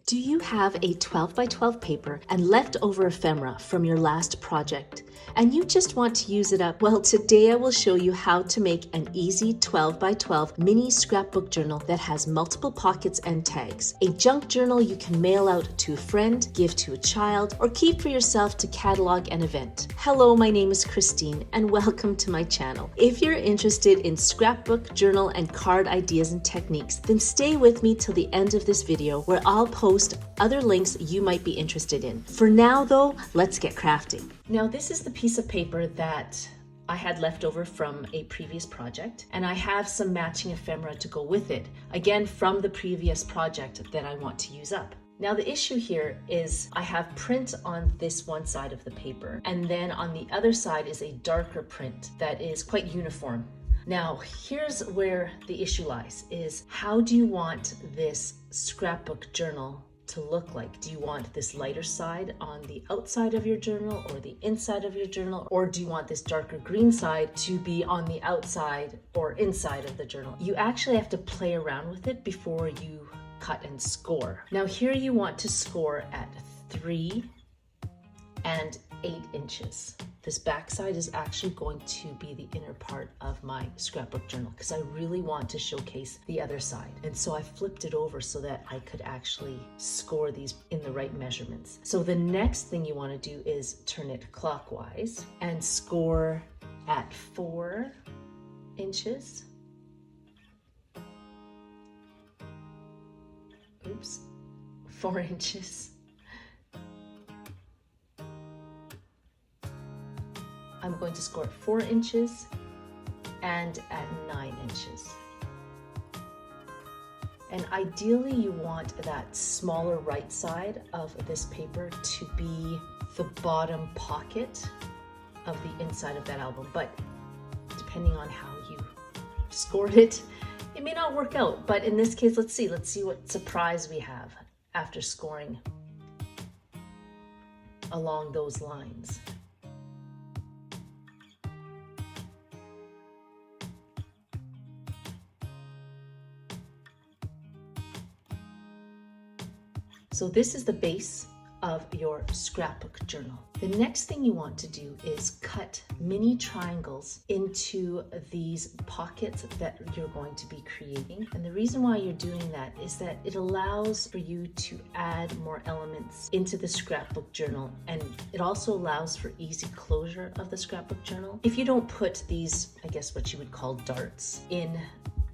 Do you have a 12 by 12 paper and leftover ephemera from your last project, and you just want to use it up? Well, today I will show you how to make an easy 12 by 12 mini scrapbook journal that has multiple pockets and tags. A junk journal you can mail out to a friend, give to a child, or keep for yourself to catalog an event. Hello, my name is Christine, and welcome to my channel. If you're interested in scrapbook, journal, and card ideas and techniques, then stay with me till the end of this video where I'll post other links you might be interested in. For now though, let's get crafting. Now this is the piece of paper that I had left over from a previous project, and I have some matching ephemera to go with it, again from the previous project that I want to use up. Now the issue here is I have print on this one side of the paper, and then on the other side is a darker print that is quite uniform. Now, here's where the issue lies, is how do you want this scrapbook journal to look like? Do you want this lighter side on the outside of your journal or the inside of your journal? Or do you want this darker green side to be on the outside or inside of the journal? You actually have to play around with it before you cut and score. Now here you want to score at 3 and 8 inches. This back side is actually going to be the inner part of my scrapbook journal because I really want to showcase the other side. And so I flipped it over so that I could actually score these in the right measurements. So the next thing you want to do is turn it clockwise and score at 4 inches. Oops, 4 inches. I'm going to score at 4 inches and at 9 inches. And ideally you want that smaller right side of this paper to be the bottom pocket of the inside of that album. But depending on how you scored it, it may not work out. But in this case, let's see what surprise we have after scoring along those lines. So this is the base of your scrapbook journal. The next thing you want to do is cut mini triangles into these pockets that you're going to be creating. And the reason why you're doing that is that it allows for you to add more elements into the scrapbook journal, and it also allows for easy closure of the scrapbook journal. If you don't put these, I guess what you would call darts, in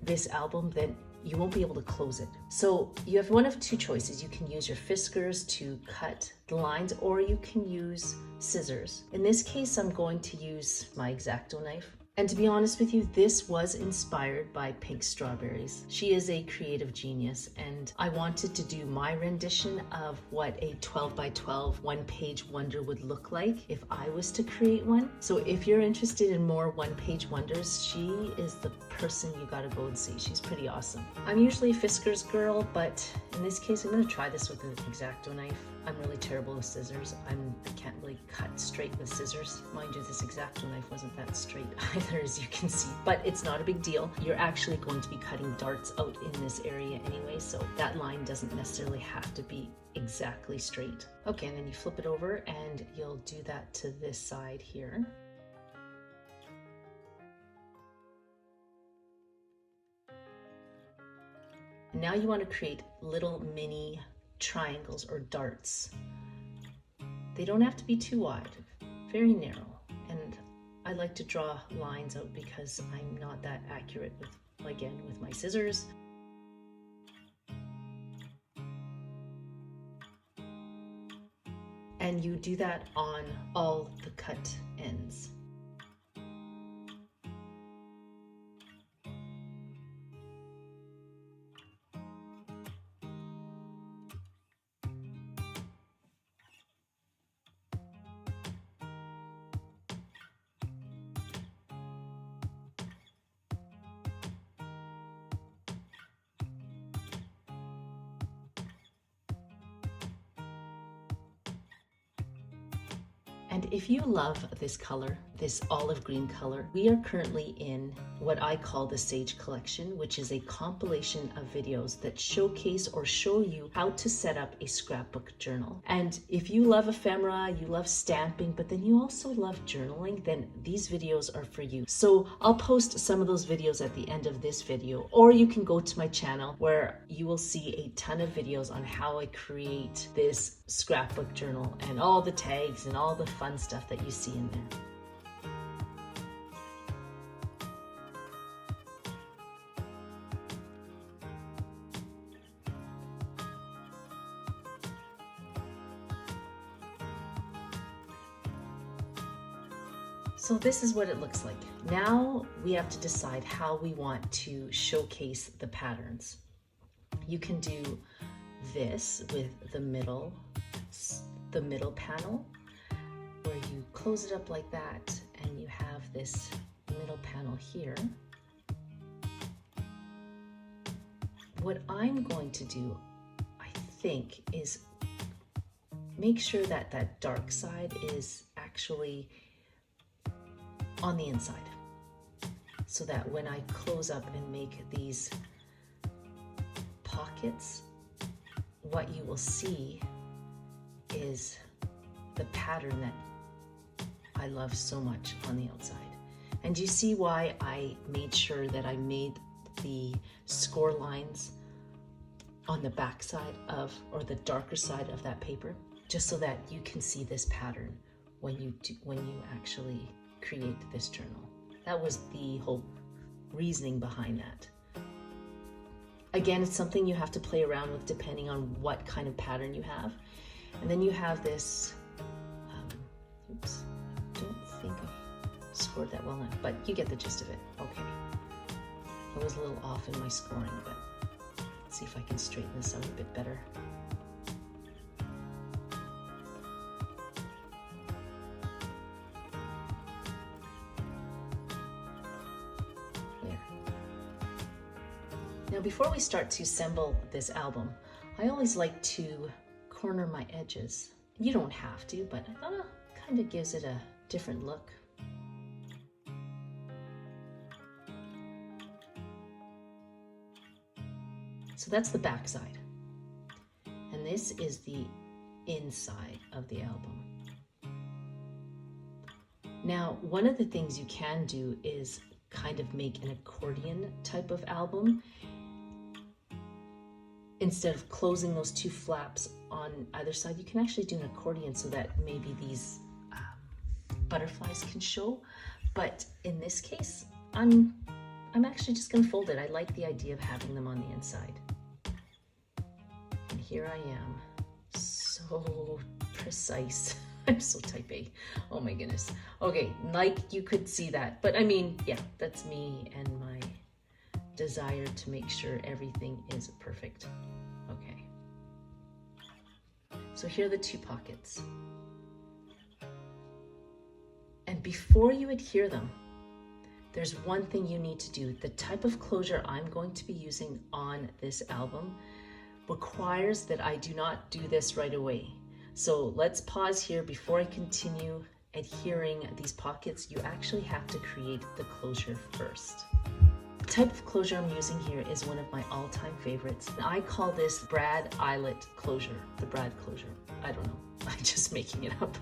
this album, then you won't be able to close it. So you have one of two choices. You can use your Fiskars to cut the lines, or you can use scissors. In this case, I'm going to use my X-Acto knife. And to be honest with you, this was inspired by Pink Strawberryz. She is a creative genius, and I wanted to do my rendition of what a 12 by 12 one-page wonder would look like if I was to create one. So if you're interested in more one-page wonders, she is the person you gotta go and see. She's pretty awesome. I'm usually a Fiskars girl, but in this case, I'm gonna try this with an X-Acto knife. I'm really terrible with scissors. I can't really cut straight with scissors. Mind you, this X-Acto knife wasn't that straight either, as you can see, but it's not a big deal. You're actually going to be cutting darts out in this area anyway, so that line doesn't necessarily have to be exactly straight. Okay, and then you flip it over and you'll do that to this side here. Now you want to create little mini triangles or darts. They don't have to be too wide, very narrow. And I like to draw lines out because I'm not that accurate with, again, with my scissors. And you do that on all the cut ends. And if you love this color, this olive green color. We are currently in what I call the Sage Collection, which is a compilation of videos that showcase or show you how to set up a scrapbook journal. And if you love ephemera, you love stamping, but then you also love journaling, then these videos are for you. So I'll post some of those videos at the end of this video, or you can go to my channel where you will see a ton of videos on how I create this scrapbook journal and all the tags and all the fun stuff that you see in there. So this is what it looks like. Now we have to decide how we want to showcase the patterns. You can do this with the middle panel, where you close it up like that and you have this middle panel here. What I'm going to do, I think, is make sure that that dark side is actually on the inside, so that when I close up and make these pockets, what you will see is the pattern that I love so much on the outside. And you see why I made sure that I made the score lines on the back side of, or the darker side of that paper, just so that you can see this pattern when you actually create this journal. That was the whole reasoning behind that. Again, it's something you have to play around with depending on what kind of pattern you have. And then you have this, oops, I don't think I scored that well enough, but you get the gist of it. Okay. I was a little off in my scoring, but let's see if I can straighten this out a bit better. Now, before we start to assemble this album, I always like to corner my edges. You don't have to, but kind of gives it a different look. So that's the back side. And this is the inside of the album. Now, one of the things you can do is kind of make an accordion type of album. Instead of closing those two flaps on either side, you can actually do an accordion so that maybe these butterflies can show. But in this case, I'm actually just gonna fold it. I like the idea of having them on the inside. And here I am, so precise. I'm so type A, oh my goodness. Okay, like you could see that, but I mean, yeah, that's me and my desire to make sure everything is perfect. Okay. So here are the two pockets. And before you adhere them, there's one thing you need to do. The type of closure I'm going to be using on this album requires that I do not do this right away. So let's pause here before I continue adhering these pockets. You actually have to create the closure first. The type of closure I'm using here is one of my all-time favorites. I call this brad eyelet closure, the brad closure. I don't know, I'm just making it up.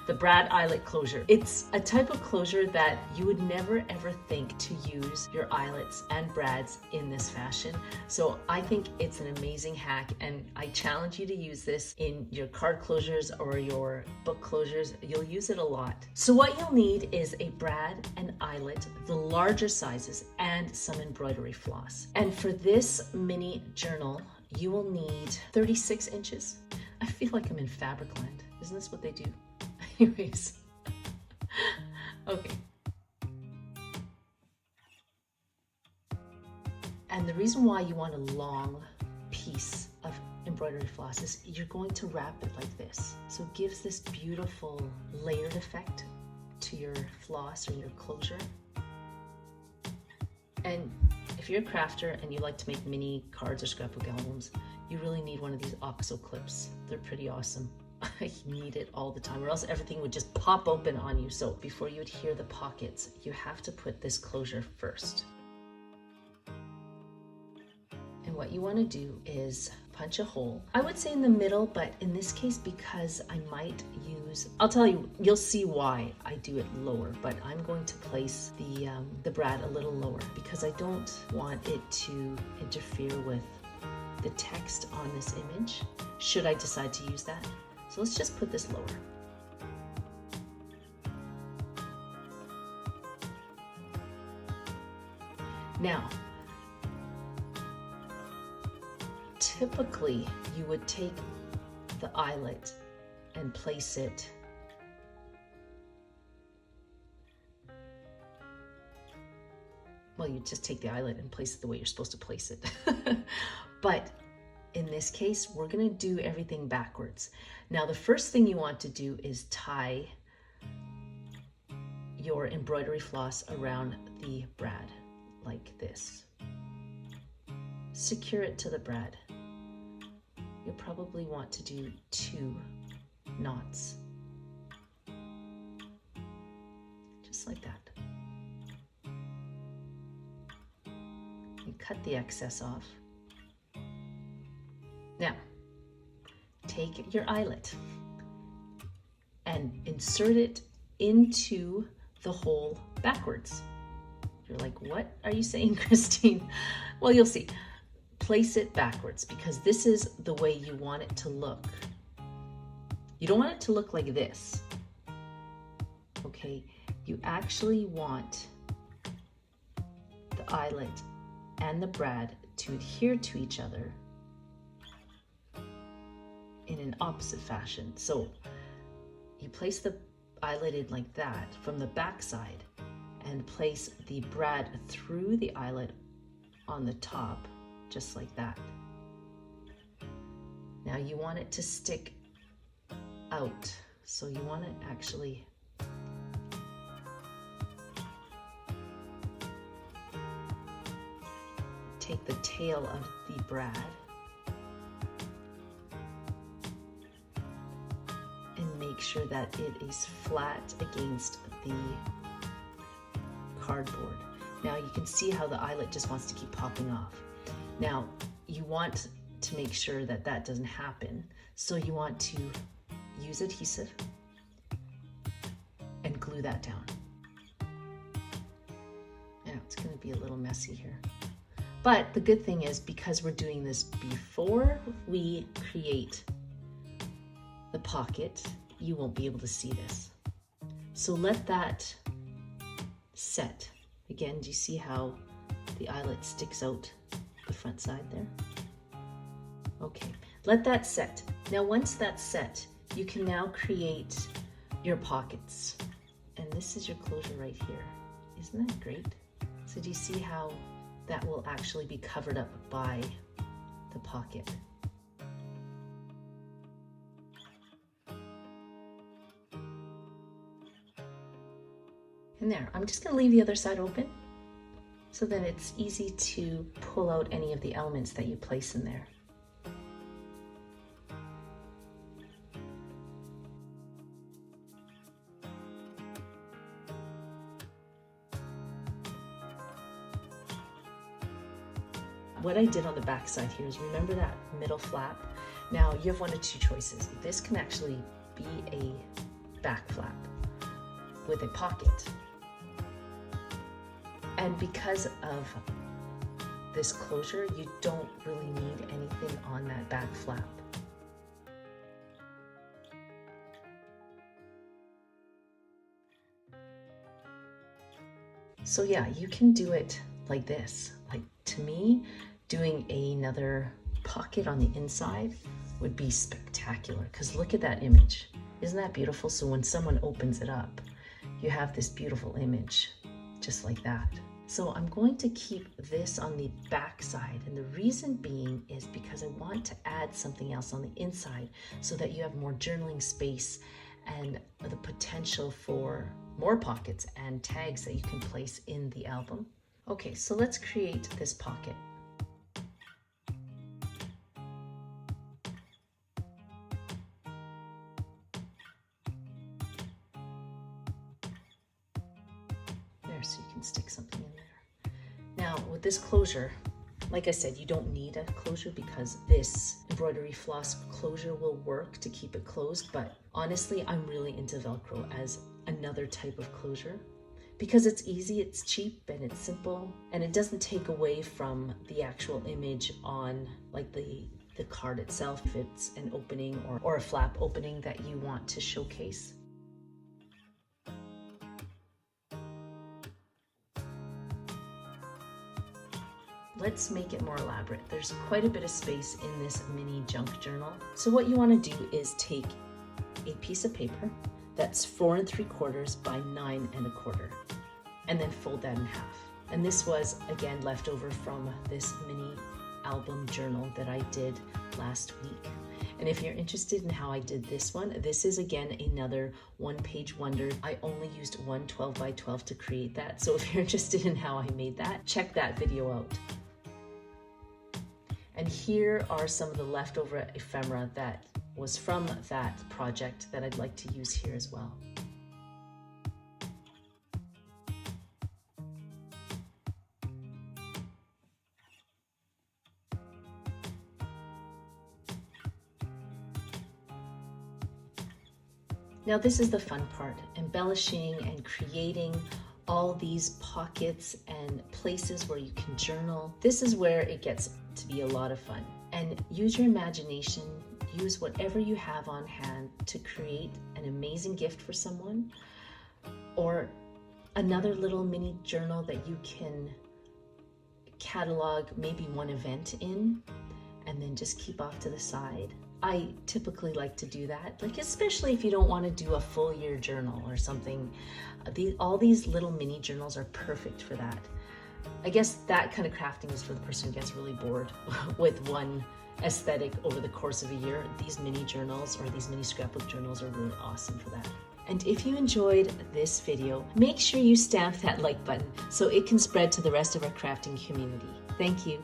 The brad eyelet closure. It's a type of closure that you would never ever think to use your eyelets and brads in this fashion. So I think it's an amazing hack, and I challenge you to use this in your card closures or your book closures. You'll use it a lot. So what you'll need is a brad and eyelet, the larger sizes, and some embroidery floss. And for this mini journal, you will need 36 inches. I feel like I'm in Fabricland. Isn't this what they do? Anyways, okay. And the reason why you want a long piece of embroidery floss is you're going to wrap it like this. So it gives this beautiful layered effect to your floss or your closure. And if you're a crafter and you like to make mini cards or scrapbook albums, you really need one of these OXO clips. They're pretty awesome. I need it all the time, or else everything would just pop open on you. So before you adhere the pockets, you have to put this closure first. And what you want to do is punch a hole. I would say in the middle, but in this case, because I might use, I'll tell you, you'll see why I do it lower, but I'm going to place the brad a little lower because I don't want it to interfere with the text on this image, should I decide to use that. So let's just put this lower. Now, typically you would take the eyelet and place it well, you just take the eyelet and place it the way you're supposed to place it. But in this case, we're gonna do everything backwards. Now, the first thing you want to do is tie your embroidery floss around the brad like this. Secure it to the brad. You'll probably want to do 2 knots, just like that. And cut the excess off. Now, take your eyelet and insert it into the hole backwards. You're like, what are you saying, Christine? Well, you'll see. Place it backwards because this is the way you want it to look. You don't want it to look like this, okay? You actually want the eyelet and the brad to adhere to each other in an opposite fashion. So you place the eyelet in like that from the back side and place the brad through the eyelet on the top, just like that. Now you want it to stick out, so you want to actually take the tail of the brad and make sure that it is flat against the cardboard. Now you can see how the eyelet just wants to keep popping off. Now you want to make sure that that doesn't happen, so you want to use adhesive and glue that down. Now it's going to be a little messy here, but the good thing is because we're doing this before we create the pocket, you won't be able to see this. So let that set. Again, do you see how the eyelet sticks out the front side there? Okay, let that set. Now once that's set, you can now create your pockets. And this is your closure right here. Isn't that great? So do you see how that will actually be covered up by the pocket? And there, I'm just gonna leave the other side open so that it's easy to pull out any of the elements that you place in there. What I did on the back side here is, remember that middle flap? Now you have one of two choices. This can actually be a back flap with a pocket. And because of this closure, you don't really need anything on that back flap. So yeah, you can do it like this. Like, to me, doing another pocket on the inside would be spectacular, because look at that image. Isn't that beautiful? So when someone opens it up, you have this beautiful image just like that. So I'm going to keep this on the back side, and the reason being is because I want to add something else on the inside so that you have more journaling space and the potential for more pockets and tags that you can place in the album. Okay, so let's create this pocket. can stick something in there. Now with this closure, like I said, you don't need a closure because this embroidery floss closure will work to keep it closed, but honestly, I'm really into Velcro as another type of closure because it's easy, it's cheap, and it's simple, and it doesn't take away from the actual image on like the card itself if it's an opening or a flap opening that you want to showcase. Let's make it more elaborate. There's quite a bit of space in this mini junk journal. So what you want to do is take a piece of paper that's 4 3/4 by 9 1/4, and then fold that in half. And this was again left over from this mini album journal that I did last week. And if you're interested in how I did this one, this is again another one-page wonder. I only used one 12 by 12 to create that. So if you're interested in how I made that, check that video out. And here are some of the leftover ephemera that was from that project that I'd like to use here as well. Now this is the fun part, embellishing and creating all these pockets and places where you can journal. This is where it gets to be a lot of fun. And use your imagination, use whatever you have on hand to create an amazing gift for someone, or another little mini journal that you can catalog maybe one event in and then just keep off to the side. I typically like to do that, like especially if you don't want to do a full year journal or something. All these little mini journals are perfect for that. I guess that kind of crafting is for the person who gets really bored with one aesthetic over the course of a year. These mini journals or these mini scrapbook journals are really awesome for that. And if you enjoyed this video, make sure you stamp that like button so it can spread to the rest of our crafting community. Thank you.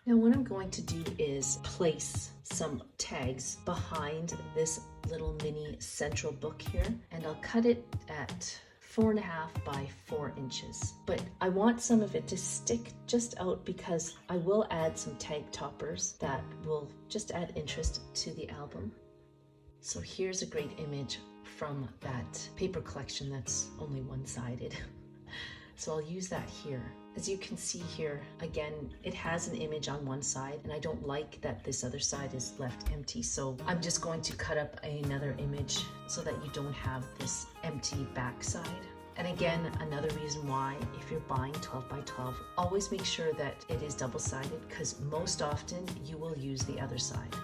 Now what I'm going to do is place some tags behind this little mini central book here, and I'll cut it at 4.5 by 4 inches. But I want some of it to stick just out because I will add some tag toppers that will just add interest to the album. So here's a great image from that paper collection that's only one-sided. So I'll use that here. As you can see here, again, it has an image on one side, and I don't like that this other side is left empty. So I'm just going to cut up another image so that you don't have this empty back side. And again, another reason why, if you're buying 12 by 12, always make sure that it is double-sided because most often you will use the other side.